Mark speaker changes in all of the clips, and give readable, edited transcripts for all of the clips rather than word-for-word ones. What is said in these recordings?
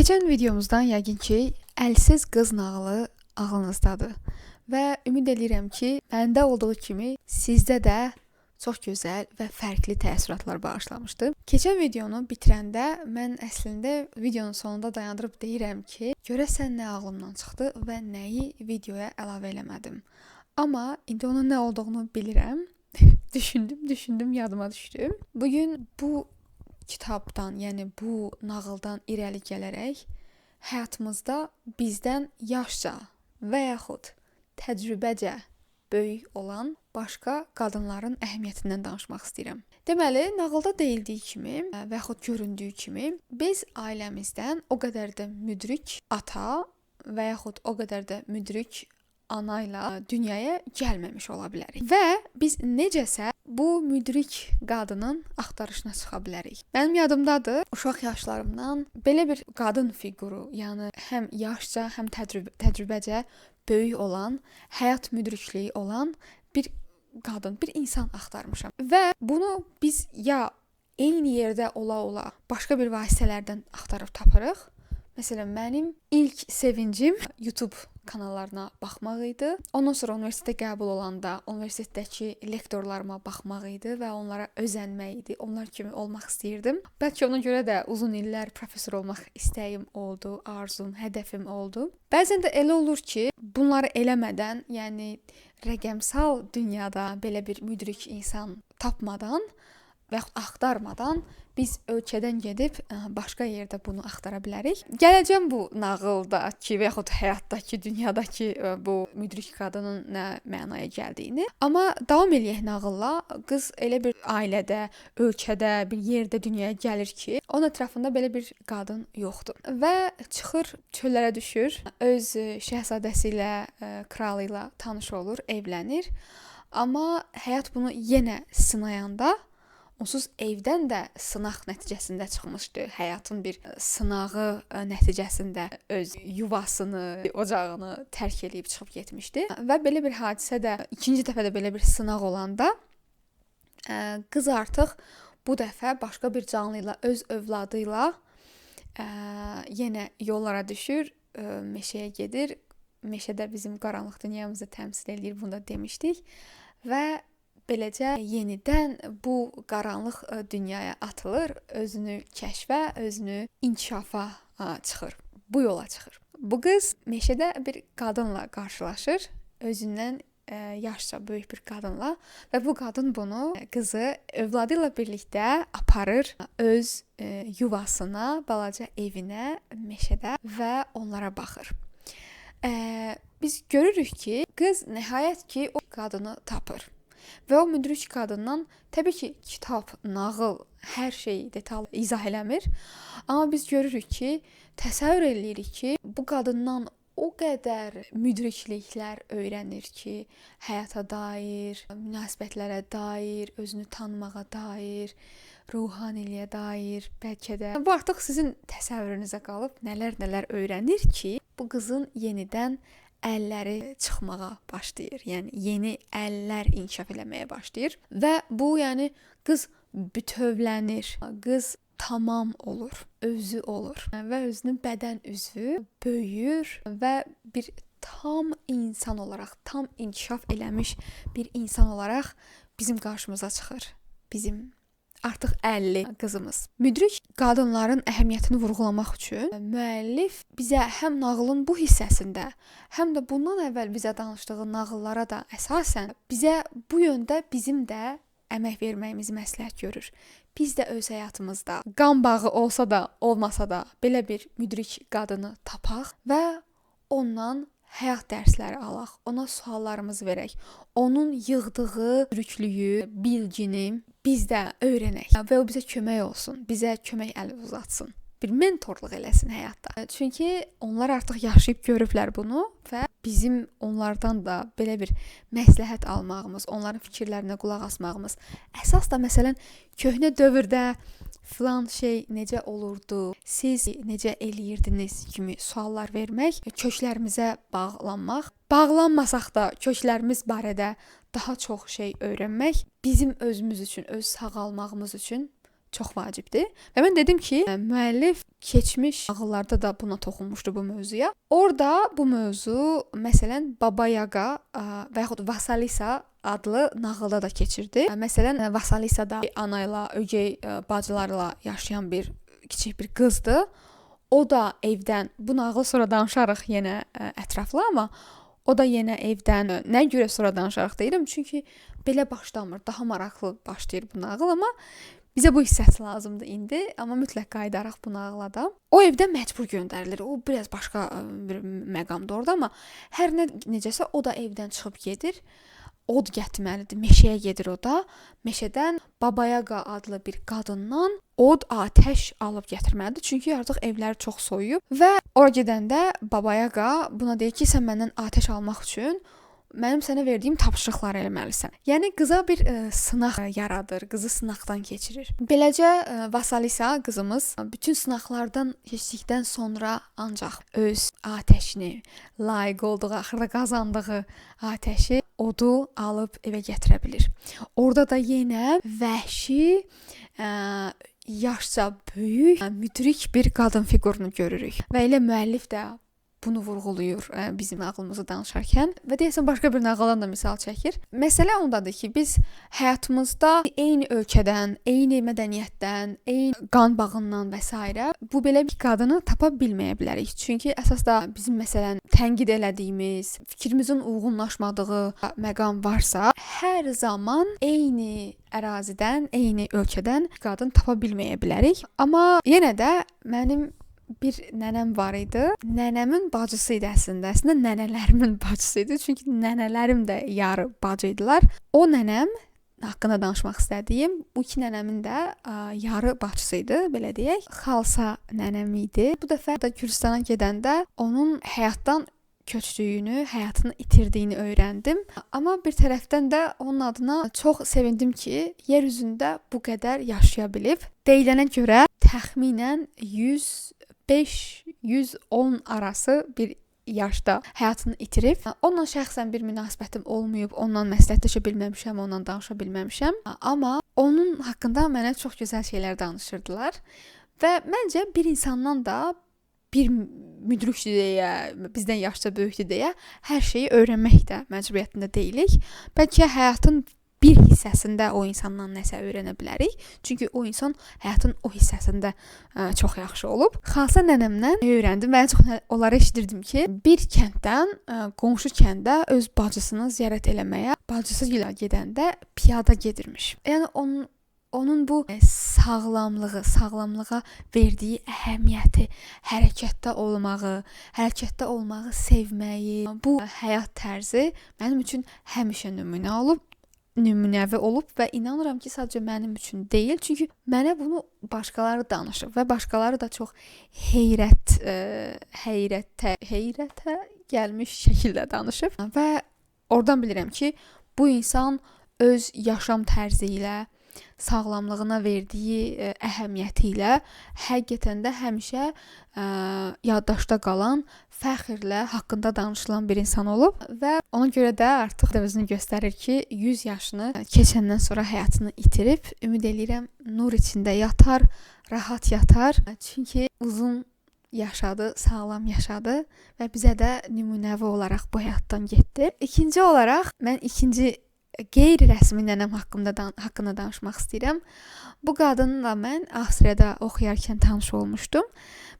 Speaker 1: Keçən videomuzdan yəqin ki, əlsiz qız nağılı ağlınızdadır və ümid edirəm ki, məndə olduğu kimi sizdə də çox gözəl və fərqli təəssüratlar bağışlamışdı. Keçən videonu bitirəndə mən əslində videonun sonunda dayandırıb deyirəm ki, görəsən nə ağlımdan çıxdı və nəyi videoya əlavə eləmədim. Amma indi onun nə olduğunu bilirəm. Düşündüm, yadıma düşdü. Bugün bu kitabdan, yəni bu nağıldan irəli gələrək həyatımızda bizdən yaşca və yaxud təcrübəcə böyük olan başqa qadınların əhəmiyyətindən danışmaq istəyirəm. Deməli, nağılda deyildiyi kimi və yaxud göründüyü kimi biz ailəmizdən o qədər də müdrik ata və yaxud o qədər də müdrik ana ilə dünyaya gəlməmiş ola bilərik. Və biz necəsə bu müdrik qadının axtarışına çıxa bilərik. Mənim yadımdadır, uşaq yaşlarımdan belə bir qadın fiquru, yəni həm yaşca, həm təcrübəcə böyük olan, həyat müdrikliyi olan bir qadın, bir insan axtarmışam. Və bunu biz ya eyni yerdə ola-ola başqa bir vasitələrdən axtarıb tapırıq. Məsələn, mənim ilk sevincim YouTube kanallarına baxmaq idi. Ondan sonra universitetə qəbul olanda universitetdəki lektorlarıma baxmaq idi və onlara özənmək idi. Onlar kimi olmaq istəyirdim. Bəlkə ona görə də uzun illər professor olmaq istəyim oldu, arzum, hədəfim oldu. Bəzən də elə olur ki, bunları eləmədən, yəni rəqəmsal dünyada belə bir müdrik insan tapmadan və yaxud axtarmadan biz ölkədən gedib başqa yerdə bunu axtara bilərik. Gələcəm bu nağıldakı və yaxud həyatdakı, dünyadakı bu müdrik qadının nə mənaya gəldiyini. Amma davam eləyək nağılla. Qız elə bir ailədə, ölkədə, bir yerdə dünyaya gəlir ki, onun ətrafında belə bir qadın yoxdur. Və çıxır, çöllərə düşür, öz şahzadəsi ilə, kralı ilə tanış olur, evlənir. Amma həyat bunu yenə sınayanda onsuz evdən də sınaq nəticəsində çıxmışdı. Həyatın bir sınağı nəticəsində öz yuvasını, ocağını tərk edib çıxıb getmişdi. Və belə bir hadisə də ikinci dəfə də belə bir sınaq olanda qız artıq bu dəfə başqa bir canlı ilə, öz övladı ilə yenə yollara düşür, meşəyə gedir. Meşədə bizim qaranlıq dünyamızı təmsil edir, bunu da demişdik. Və beləcə yenidən bu qaranlıq dünyaya atılır, özünü kəşfə, özünü inkişafa çıxır, bu yola çıxır. Bu qız meşədə bir qadınla qarşılaşır, özündən yaşca böyük bir qadınla və bu qadın bunu, qızı övladı ilə birlikdə aparır öz yuvasına, balaca evinə, meşədə və onlara baxır. Biz görürük ki, qız nəhayət ki, o qadını tapır. Və o müdrik qadından təbii ki, kitab, nağıl, hər şey detal izah eləmir. Amma biz görürük ki, təsəvvür eləyirik ki, bu qadından o qədər müdrikliklər öyrənir ki, həyata dair, münasibətlərə dair, özünü tanımağa dair, ruhaniliyə dair, bəlkə də. Bu artıq sizin təsəvvürünüzə qalıb nələr öyrənir ki, bu qızın yenidən əlləri çıxmağa başlayır. Yəni yeni əllər inkişaf eləməyə başlayır və bu yəni qız bütövlənir. Qız tamam olur, özü olur və özünün bədən üzvü böyüyür və bir tam insan olaraq, tam inkişaf eləmiş bir insan olaraq bizim qarşımıza çıxır. Bizim artıq 50 qızımız. Müdrik qadınların əhəmiyyətini vurğulamaq üçün müəllif bizə həm nağılın bu hissəsində, həm də bundan əvvəl bizə danışdığı nağıllara da əsasən bizə bu yöndə bizim də əmək verməyimizi məsləhət görür. Biz də öz həyatımızda qan bağı olsa da, olmasa da belə bir müdrik qadını tapaq və ondan həyat dərsləri alaq, ona suallarımızı verək, onun yığdığı müdriklüyü, bilgini biz də öyrənək və o bizə kömək olsun, bizə kömək əli uzatsın. Bir mentorluq eləsin həyatda. Çünki onlar artıq yaşayıb görüblər bunu və bizim onlardan da belə bir məsləhət almağımız, onların fikirlərinə qulaq asmağımız, əsas da məsələn köhnə dövrdə filan şey necə olurdu, siz necə eləyirdiniz kimi suallar vermək, köklərimizə bağlanmaq, bağlanmasaq da köklərimiz barədə daha çox şey öyrənmək bizim özümüz üçün, öz sağalmağımız üçün çox vacibdir. Və mən dedim ki, müəllif keçmiş nağıllarda da buna toxunmuşdu bu mövzuya. Orada bu mövzu məsələn Baba Yaga və yaxud Vasalisa adlı nağılda da keçirdi. Məsələn, Vasalisa da ana ilə, ögey bacılarla yaşayan bir kiçik bir qızdır. O da evdən, bu nağılı sonra danışarıq yenə ətraflı, amma o da yenə evdən, nə görə sonra danışarıq deyirəm, çünki belə başlamır, daha maraqlı başlayır bu nağıl, amma bizə bu hissəsi lazımdır indi, amma mütləq qayıdaraq bu nağıla da. O evdən məcbur göndərilir. O biraz başqa bir məqamdır orada, amma hər necəsə o da evdən çıxıb gedir. Od gətirməlidir. Meşəyə gedir o da. Meşədən Baba Yaga adlı bir qadından od, atəş alıb gətirməlidir. Çünki artıq evləri çox soyuyub və ora gedəndə Baba Yaga buna deyir ki, sən məndən atəş almaq üçün mənim sənə verdiyim tapşırıqları eləməlisən. Yəni qıza bir sınaq yaradır, qızı sınaqdan keçirir. Beləcə Vasalisa qızımız bütün sınaqlardan keçdikdən sonra ancaq öz atəşini, layiq olduğu, axırda qazandığı atəşi, odu alıb evə gətirə bilir. Orada da yenə vəhşi, yaşca böyük, müdrik bir qadın fiqurunu görürük. Və elə müəllif də bunu vurğulayır bizim nağılımızı danışarkən və deyəsən başqa bir nağıldan da misal çəkir. Məsələ ondadır ki, biz həyatımızda eyni ölkədən, eyni mədəniyyətdən, eyni qan bağından və s. bu belə bir qadını tapa bilməyə bilərik. Çünki əsasda bizim məsələn tənqid elədiyimiz, fikrimizin uyğunlaşmadığı məqam varsa, hər zaman eyni ərazidən, eyni ölkədən qadın tapa bilməyə bilərik. Amma yenə də mənim bir nənəm var idi. Nənəmin bacısı idi əslində. Əslində nənələrimin bacısı idi. Çünki nənələrim də yarı bacı idilər. O nənəm haqqında danışmaq istədiyim, bu iki nənəmin də yarı bacısı idi, belə deyək. Xalsa nənəm idi. Bu dəfə də Gürcüstana gedəndə onun həyatdan köçdüyünü, həyatını itirdiyini öyrəndim. Amma bir tərəfdən də onun adına çox sevindim ki, yer üzündə bu qədər yaşaya bilib. Deyilənə görə təxminən 105-110 arası bir yaşda həyatını itirib. Onunla şəxsən bir münasibətim olmayıb, onunla məsləhətləşə bilməmişəm, onunla danışa bilməmişəm. Amma onun haqqında mənə çox gözəl şeylər danışırdılar. Və məncə bir insandan da bir müdrikdir deyə, bizdən yaşca böyükdür deyə hər şeyi öyrənmək də məcburiyyətində deyilik. Bəlkə həyatın bir hissəsində o insandan nəsə öyrənə bilərik. Çünki o insan həyatın o hissəsində çox yaxşı olub. Xalsa nənəmdən öyrəndim. Mən çox onları eşidirdim ki, bir kənddən qonşu kəndə öz bacısını ziyarət eləməyə, bacısı ilə gedəndə piyada gedirmiş. Yəni onun bu sağlamlığa verdiyi əhəmiyyəti, hərəkətdə olmağı sevməyi, bu həyat tərzi mənim üçün həmişə nümunəvi olub və inanıram ki, sadəcə mənim üçün deyil. Çünki mənə bunu başqaları danışıb və başqaları da çox heyrətə gəlmiş şəkildə danışıb və oradan bilirəm ki, bu insan öz yaşam tərzi ilə, sağlamlığına verdiyi əhəmiyyəti ilə həqiqətən də həmişə yaddaşda qalan, fəxrlə haqqında danışılan bir insan olub və ona görə də artıq özünü göstərir ki, 100 yaşını keçəndən sonra həyatını itirib, ümid eləyirəm nur içində yatar, rahat yatar. Çünki uzun yaşadı, sağlam yaşadı və bizə də nümunəvi olaraq bu həyatdan getdi. İkinci olaraq mən qeyri-rəsmi nənəm haqqında danışmaq istəyirəm. Bu qadınla mən Avstriyada oxuyarkən tanış olmuşdum.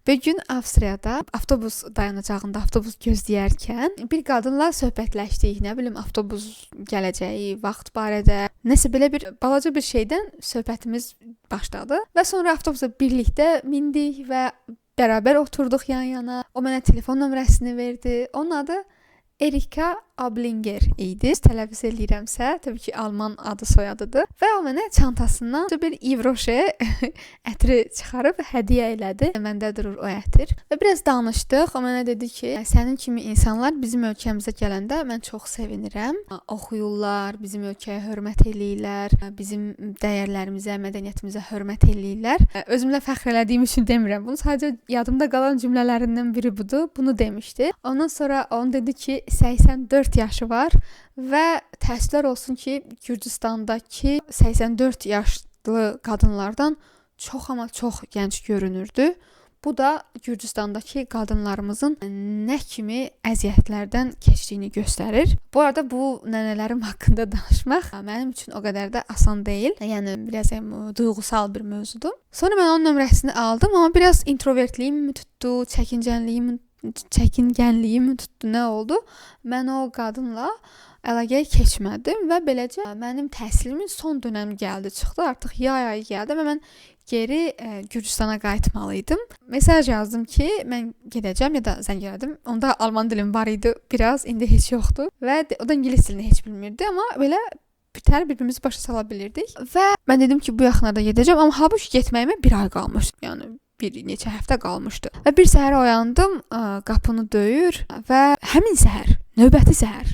Speaker 1: Bir gün Avstriyada avtobus dayanacağında avtobus gözləyərkən bir qadınla söhbətləşdik. Nə bilim, avtobus gələcəyi, vaxt barədə, nəsə belə bir balaca bir şeydən söhbətimiz başladı və sonra avtobusa birlikdə mindik və bərabər oturduq yan-yana. O mənə telefon nömrəsini verdi. Onun adı Erika Ablinger idi. Tələffüz eləyirəmsə, təbii ki, alman adı soyadıdır. Və o mənə çantasından bir Ivroşe ətri çıxarıb hədiyyə elədi. Məndə durur o ətir. Və biraz danışdıq. O mənə dedi ki, sənin kimi insanlar bizim ölkəmizə gələndə mən çox sevinirəm. Oxuyurlar, bizim ölkəyə hörmət eləyirlər, bizim dəyərlərimizə, mədəniyyətimizə hörmət eləyirlər. Özümlə fəxr elədiyim üçün demirəm. Bunu sadəcə yadımda qalan cümlələrindən biri budur. Bunu demişdi. Ondan sonra onu dedi ki, 84 yaşı var və təəssüflər olsun ki, Gürcüstandakı 84 yaşlı qadınlardan çox amma çox gənc görünürdü. Bu da Gürcüstandakı qadınlarımızın nə kimi əziyyətlərdən keçdiyini göstərir. Bu arada bu nənələrim haqqında danışmaq mənim üçün o qədər də asan deyil. Yəni biraz duyğusal bir mövzudur. Sonra mən onun nömrəsini aldım, amma biraz introvertliyim tutdu, çəkingənliyim tutdu, nə oldu? Mən o qadınla əlaqəyə keçmədim və beləcə mənim təhsilimin son dönəmi gəldi, çıxdı. Artıq yay ayı gəldi və mən geri Gürcüstana qayıtmalıydım. Mesaj yazdım ki, mən gedəcəm ya da zəng elədim. Onda alman dilim var idi biraz, indi heç yoxdur və o da ingilis dilini heç bilmirdi, amma belə bir-birimizi başa sala bilirdik. Və mən dedim ki, bu yaxınlarda gedəcəm, amma halbuki getməyimə 1 ay qalmışdı. Yəni bir neçə həftə qalmışdı. Və bir səhər oyandım, qapını döyür və həmin səhər, növbəti səhər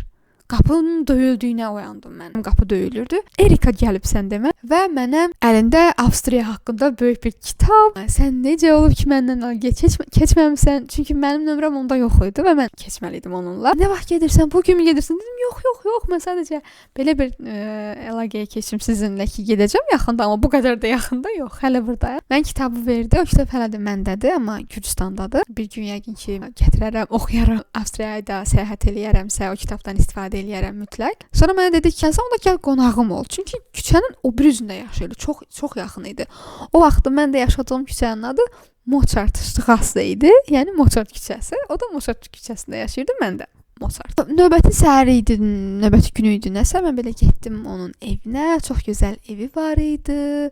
Speaker 1: qapının döyüldüyünə oyandım mən. Qapı döyülürdü. Erika gəlibsən demə və mənə əlində Avstriya haqqında böyük bir kitab. Sən necə olub ki, məndən keçməmisən? Çünki mənim nömrəm onda yox idi və mən keçməli idim onunla. Nə vaxt gedirsən? Bu gün mü gedirsən? Dedim, yox. Mən sadəcə belə bir əlaqəyə keçim sizinlə ki, gedəcəm yaxında, amma bu qədər də yaxında yox. Hələ buradayam. Mən kitabı verdi. O kitab hələ də məndədir, amma Gürcüstandadır. Bir gün yəqin ki, gətirərəm, oxuyaram. Avstriyaya da səyahət eləyərəmsə, o kitabdan istifadə eləyərəm mütləq. Sonra mənə dedi ki, sən onda gəl qonağım ol. Çünki küçənin o bir üzündə yaşayırdı. Çox yaxın idi. O vaxt mən də yaşadığım küçənin adı Mozart Straße idi. Yəni Mozart küçəsi. O da Mozart küçəsində yaşayırdı, mən də Mozart. Növbəti səhər idi, növbəti günü idi nəsə. Mən belə getdim onun evinə. Çox gözəl evi var idi.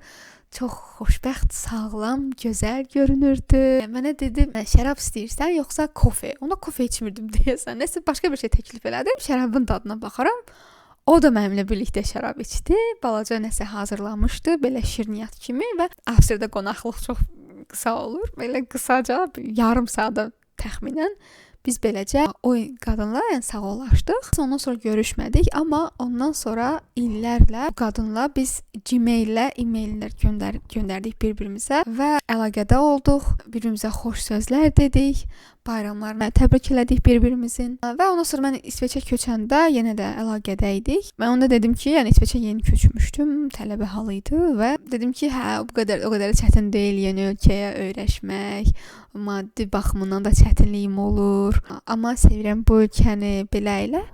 Speaker 1: Çox xoşbəxt, sağlam, gözəl görünürdü. Mənə dedi, şərab istəyirsən yoxsa kofe? Ona kofe içmirdim deyəsən. Nəsə başqa bir şey təklif elədim. Şərabın dadına baxaram. O da mənimlə birlikdə şərab içdi. Balaca nəsə hazırlamışdı, belə şirniyyat kimi və Avstriyada qonaqlıq çox qısa olur. Belə qısaca yarım saata təxminən biz beləcə o qadınla sağollaşdıq. Ondan sonra görüşmədik, amma ondan sonra illərlə bu qadınla biz Gmail-lə e-maillər göndərdik bir-birimizə və əlaqədə olduq. Bir-birimizə xoş sözlər dedik. Bayramlarını təbrik elədik bir-birimizin. Və ondan sonra mən İsveçə köçəndə yenə də əlaqədəydik. Mən onda dedim ki, yəni İsveçə yeni köçmüşdüm, tələbə halı idi və dedim ki, o qədər çətin deyil yeni ölkəyə öyrəşmək. Maddi baxımından da çətinliyim olur. Amma sevirəm bu ölkəni belə elə.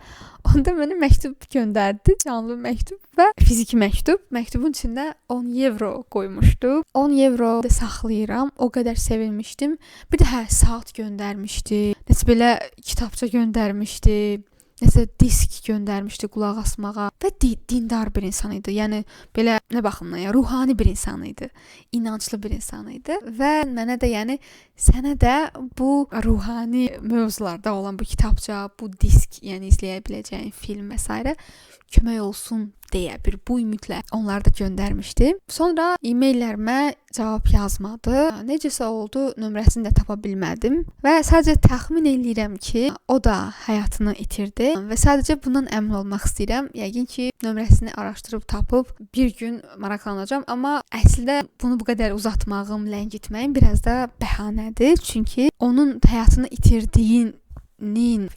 Speaker 1: Onda mənə məktub göndərdi, canlı məktub və fiziki məktub. Məktubun içində 10 evro qoymuşdu. 10 evro da saxlayıram. O qədər sevinmişdim. Bir də saat göndərmişdi. Nəsə belə kitabça göndərmişdi. Nəsə disk göndərmişdi qulaq asmağa və dindar bir insan idi. Yəni belə nə baxımdan, yəni ruhani bir insan idi. İnanclı bir insan idi və mənə də yəni sənə də bu ruhani mövzularda olan bu kitabça, bu disk, yəni izləyə biləcəyin film və s. kömək olsun deyə bir bu ümidlə onlar da göndərmişdi. Sonra e-maillərimə cavab yazmadı. Necəsə oldu, nömrəsini də tapa bilmədim və sadəcə təxmin eləyirəm ki, o da həyatını itirdi və sadəcə bundan əmin olmaq istəyirəm. Yəqin ki, nömrəsini araşdırıb tapıb bir gün maraqlanacağam, amma əslində bunu bu qədər uzatmağım, ləngitməyim biraz da bəhanədir. Çünki onun həyatını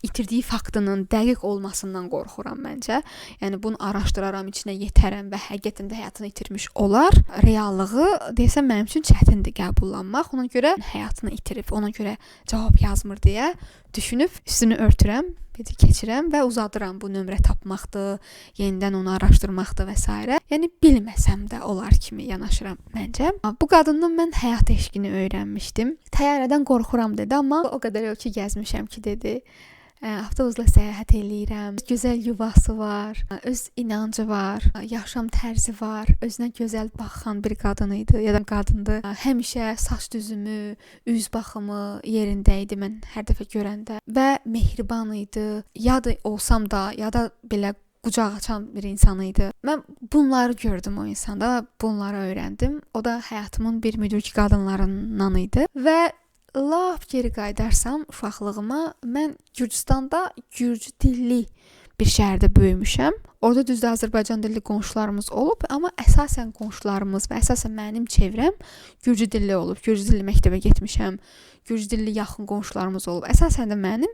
Speaker 1: itirdiyi faktının dəqiq olmasından qorxuram məncə. Yəni bunu araşdıraram, içinə yetərəm və həqiqətən də həyatını itirmiş olar. Reallığı desəm mənim üçün çətindir qəbullanmaq. Ona görə həyatını itirib, ona görə cavab yazmır deyə düşünüb üstünü örtürəm, keçirəm və uzadıram. Bu nömrə tapmaqdır, yenidən onu araşdırmaqdır və s. Yəni bilməsəm də olar kimi yanaşıram məncə. Bu qadından mən həyat eşqini öyrənmişdim. Təyyarədən qorxuram dedi, amma o qədər ölkə gəzmişəm ki dedi. Avtobusla səyahət eləyirəm. Gözəl yuvası var, öz inancı var, yaşam tərzi var, özünə gözəl baxan bir qadın idi ya da qadındır. Həmişə saç düzümü, üz baxımı yerində idi mən hər dəfə görəndə və mehriban idi. Yad olsam da, ya da belə qucaq açan bir insan idi. Mən bunları gördüm o insanda, bunları öyrəndim. O da həyatımın bir müdrik qadınlarından idi və lap geri qaydarsam uşaqlığıma, mən Gürcüstanda gürcü dilli bir şəhərdə böyümüşəm. Orada düzdür Azərbaycan dilli qonşularımız olub, amma əsasən qonşularımız və əsasən mənim çevrəm gürcü dilli olub. Gürcü dilli məktəbə getmişəm. Gürcü dilli yaxın qonşularımız olub. Əsasən də mənim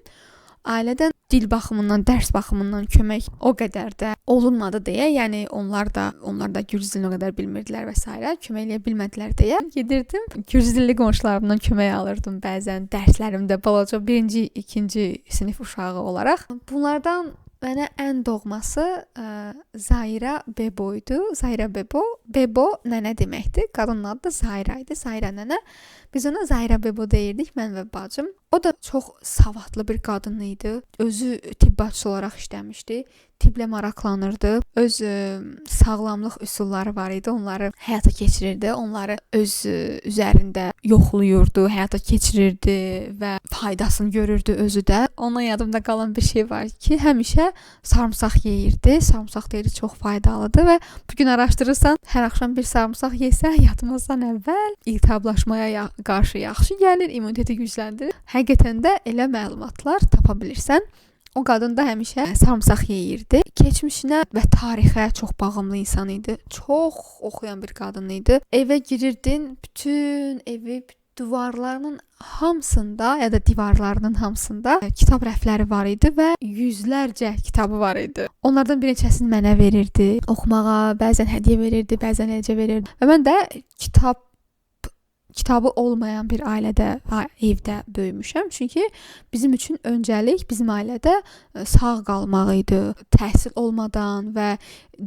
Speaker 1: ailədən dil baxımından, dərs baxımından kömək o qədər də olunmadı deyə, yəni onlar da gürcü dilini o qədər bilmirdilər və s. kömək eləyə bilmədilər deyə gedirdim. Gürcü dilli qonşularımdan kömək alırdım bəzən dərslərimdə balaca 1-ci, 2-ci sinif uşağı olaraq. Bunlardan mənə ən doğması Zaira Bebo idi. Zaira Bebo. Bebo nənə deməkdir. Qadının adı da Zaira idi. Zaira nənə. Biz ona Zaira Bebo deyirdik, mən və bacım. O da çox savadlı bir qadın idi. Özü tibbatçı olaraq işləmişdi. Tibblə maraqlanırdı. Öz sağlamlıq üsulları var idi. Onları həyata keçirirdi. Onları öz üzərində yoxlayırdı, həyata keçirirdi və faydasını görürdü özü də. Ona yadımda qalan bir şey var ki, həmişə sarımsaq yeyirdi. Sarımsaq deyirdi çox faydalıdır və bu gün araşdırırsan, hər axşam bir sarımsaq yesən yatmazdan əvvəl iltihablaşmaya qarşı yaxşı gəlir, immuniteti gücləndirir. Həqiqətən də elə məlumatlar tapa bilirsən. O qadın da həmişə sarımsaq yeyirdi. Keçmişinə və tarixə çox bağımlı insan idi. Çox oxuyan bir qadın idi. Evə girirdin, bütün evi divarlarının hamısında ya da divarlarının hamısında kitab rəfləri var idi və yüzlərcə kitabı var idi. Onlardan bir neçəsini mənə verirdi oxumağa, bəzən hədiyyə verirdi, bəzən eləcə verirdi. Və mən də kitabı olmayan bir ailədə, evdə böyümüşəm. Çünki bizim üçün öncəlik bizim ailədə sağ qalmaq idi. Təhsil olmadan və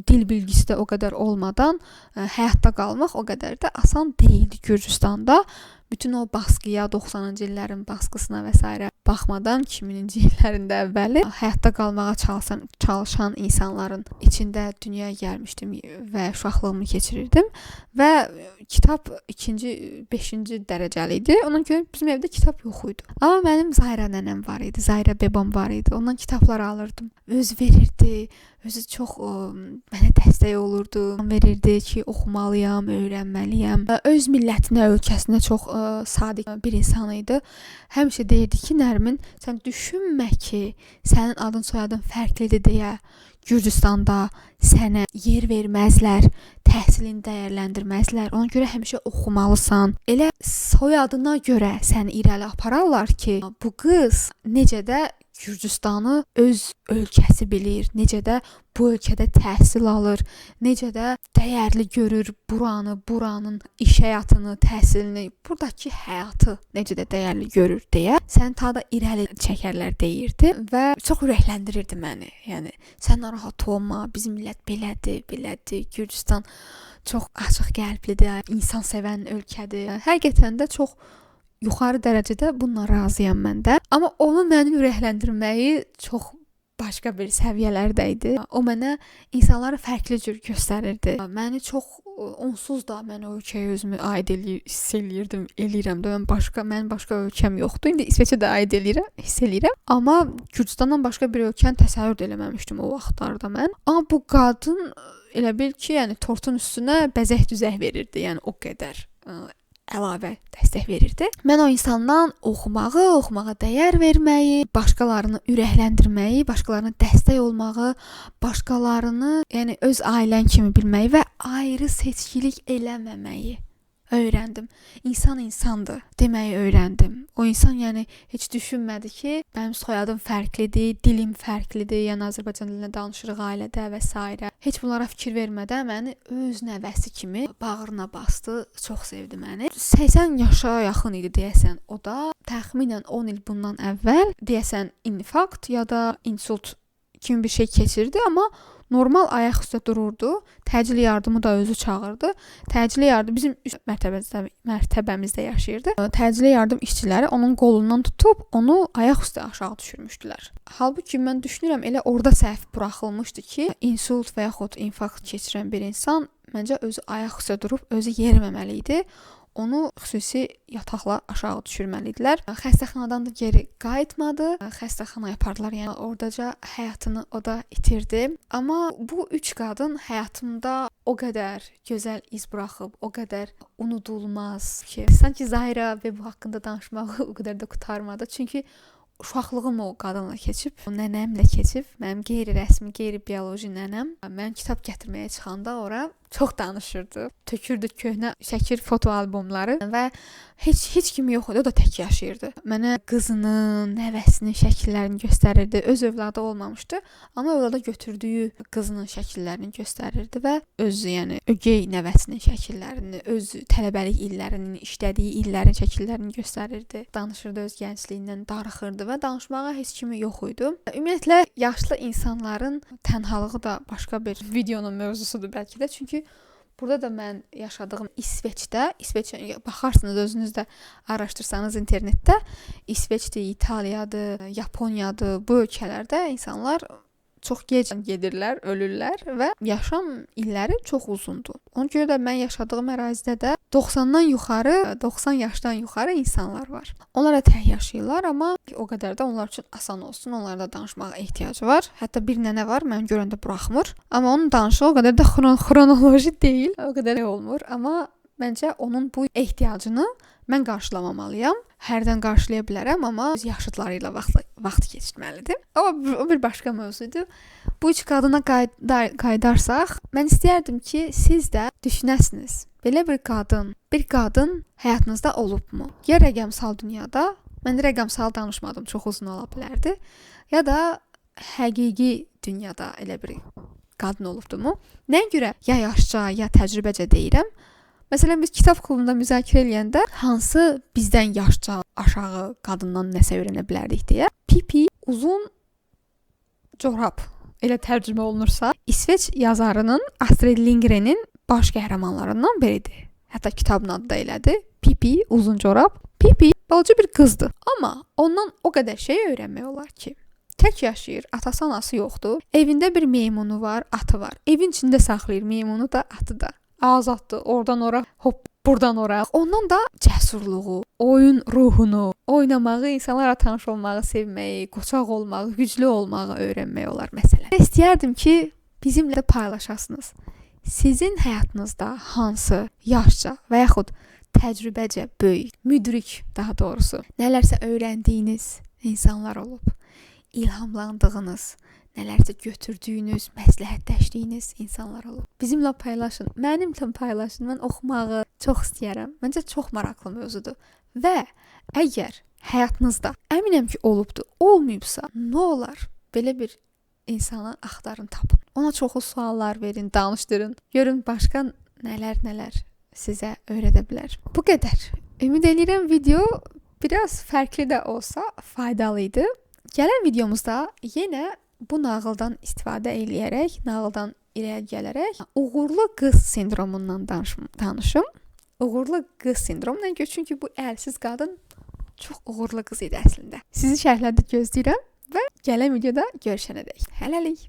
Speaker 1: dil bilgisi də o qədər olmadan həyatda qalmaq o qədər də asan deyildi Gürcüstanda. Bütün o baskıya, 90-cı illərin baskısına və s. baxmadan 2000-ci illərində əvvəli həyatda qalmağa çalışan insanların içində dünyaya gəlmişdim və uşaqlığımı keçirirdim və kitab 2-ci, 5-ci dərəcəli idi. Ona görə bizim evdə kitab yox idi. Amma mənim Zaira nənəm var idi, Zaira Bebam var idi. Ondan kitablar alırdım. Öz verirdi. Özü çox mənə dəstək olurdu. Verirdi ki, oxumalıyam, öyrənməliyəm. Öz millətinə, ölkəsinə çox sadiq bir insan idi. Həmişə deyirdi ki, Nərmin, sən düşünmə ki, sənin adın, soyadın fərqlidir deyə Gürcüstanda sənə yer verməzlər, təhsilini dəyərləndirməzlər. Ona görə həmişə oxumalısan. Elə soyadına görə səni irəli apararlar ki, bu qız necə də Gürcüstanı öz ölkəsi bilir, necə də bu ölkədə təhsil alır, necə də dəyərli görür buranın iş həyatını, təhsilini, buradakı həyatı necə də dəyərli görür deyə səni ta da irəli çəkərlər deyirdi və çox ürəkləndirirdi məni. Yəni sən narahat olma, bizim millət belədir, Gürcüstan çox açıq qəlblidir, insan sevən ölkədir. Həqiqətən də çox yuxarı dərəcədə bununla razıyam mən də. Amma onun məni ürəkləndirməyi çox başqa bir səviyyələrdə idi. O mənə insanları fərqli cür göstərirdi. Məni çox onsuz da mən o ölkəyə özümü aid hiss eləyirəm də. Mənim başqa ölkəm yoxdur. İndi İsveçə də aid hiss eləyirəm. Amma Gürcüstandan başqa bir ölkəni təsəvvür də eləməmişdim o vaxtlarda mən. Amma bu qadın elə bil ki, yəni tortun üstünə bəzək düzək verirdi. Yəni o qədər əlavə dəstək verirdi. Mən o insandan oxumağa dəyər verməyi, başqalarını ürəkləndirməyi, başqalarına dəstək olmağı, başqalarını, yəni öz ailən kimi bilməyi və ayrı seçkilik eləməməyi öyrəndim. İnsan insandır deməyi öyrəndim. O insan yəni heç düşünmədi ki, mənim soyadım fərqlidir, dilim fərqlidir, yəni Azərbaycan dilində danışırıq ailədə və s. Heç bunlara fikir vermədən məni öz nəvəsi kimi bağrına bastı, çox sevdi məni. 80 yaşa yaxın idi deyəsən. O da təxminən 10 il bundan əvvəl deyəsən infarkt ya da insult kimi bir şey keçirdi, amma normal ayaq üstə dururdu. Təcili yardımı da özü çağırdı. Təcili yardım bizim üst mərtəbəmizdə yaşayırdı. Təcili yardım işçiləri onun qolundan tutub onu ayaq üstə aşağı düşürmüşdülər. Halbuki mən düşünürəm elə orada səhv buraxılmışdı ki, insult və yaxud infarkt keçirən bir insan məncə özü ayaq üstə durub özü yeriməməli idi. Onu xüsusi yataqla aşağı düşürməliyidilər. Xəstəxanadan da geri qayıtmadı. Xəstəxanaya apardılar. Yəni ordaca həyatını o da itirdi. Amma bu 3 qadın həyatımda o qədər gözəl iz buraxıb, o qədər unudulmaz ki, sanki Zaira və bu haqqında danışmağı o qədər də qurtarmadı. Çünki uşaqlığım o qadınla keçib, o nənəmlə keçib. Mənim qeyri-rəsmi, qeyri-bioloji nənəm. Mən kitab gətirməyə çıxanda ora çox danışırdı. Tökürdü köhnə şəkil foto albomları və heç kim yox idi, o da tək yaşayırdı. Mənə qızının, nəvəsinin şəkillərini göstərirdi. Öz övladı olmamışdı, amma övlada götürdüyü qızının şəkillərini göstərirdi və özü, yəni ögey nəvəsinin şəkillərini, öz tələbəlik illərinin, işlədiyi illərin şəkillərini göstərirdi. Danışırdı, öz gəncliyindən darıxırdı və danışmağa heç kimi yox idi. Ümumiyyətlə yaşlı insanların tənhalığı da başqa bir videonun mövzusudur bəlkə də, çünki burada da mən yaşadığım İsveçdə, baxarsınız özünüz də araşdırsanız internetdə, İsveçdir, İtaliyadır, Yaponiyadır, bu ölkələrdə insanlar çox gec gedirlər, ölürlər və yaşam illəri çox uzundur. Ona görə də mən yaşadığım ərazidə də 90 yaşdan yuxarı insanlar var. Onlar da tək yaşayırlar, amma o qədər də onlar üçün asan olsun, onlara da danışmağa ehtiyacı var. Hətta bir nənə var, mən görəndə buraxmır. Amma onun danışığı o qədər də xronoloji deyil, o qədər olmur. Amma məncə onun bu ehtiyacını mən qarşılamamalıyam. Hərdən qarşılaya bilərəm, amma öz yaşıdları ilə vaxt keçirməlidir. O bir başqa mövzudur. Bu üç qadına qayıdarsaq, mən istərdim ki, siz də düşünəsiniz. Belə bir qadın həyatınızda olubmu? Ya rəqəmsal dünyada, mən rəqəmsal danışmadım, çox uzun ola bilərdi, ya da həqiqi dünyada elə bir qadın olubdumu? Nəyə görə ya yaşca, ya təcrübəcə deyirəm? Məsələn, biz kitab klubunda müzakirə eləyəndə hansı bizdən yaşca aşağı qadından nəsə öyrənə bilərdik deyə, pipi, uzun corab elə tərcümə olunursa, İsveç yazarının Astrid Lindgrenin baş qəhrəmanlarından biridir. Hətta kitabın adı da elədir. Pipi, uzun corab. Pipi balaca bir qızdır. Amma ondan o qədər şey öyrənmək olar ki, tək yaşayır, atası anası yoxdur. Evində bir meymunu var, atı var. Evin içində saxlayır meymunu da, atı da. Azaddır, oradan ora, hop, buradan ora. Ondan da cəsurluğu, oyun ruhunu, oynamağı, insanlarla tanış olmağı, sevməyi, qoçaq olmağı, güclü olmağı öyrənmək olar məsələn. İstəyərdim ki, bizimlə də paylaşasınız. Sizin həyatınızda hansı yaşca və yaxud təcrübəcə böyük, müdrik daha doğrusu, nələrsə öyrəndiyiniz insanlar olub, ilhamlandığınız, nələrsə götürdüyünüz, məsləhətləşdiyiniz insanlar olub. Bizimlə paylaşın, mənimlə paylaşın. Mən oxumağı çox istəyirəm. Məncə çox maraqlı mövzudur. Və əgər həyatınızda əminəm ki, olubdu, olmayıbsa, nə olar? Belə bir insanı axtarın, tapın. Ona çoxlu suallar verin, danışdırın. Görün başqa nələr sizə öyrədə bilər. Bu qədər. Ümid edirəm video biraz fərqli də olsa faydalı idi. Gələn videomuzda yenə bu nağıldan istifadə eləyərək, nağıldan irəli gələrək uğurlu qız sindromundan danışım. Uğurlu qız sindromu çünki bu əlsiz qadın çox uğurlu qız idi əslində. Sizi şərhlərdə gözləyirəm və gələn videoda görüşənədək. Hələlik.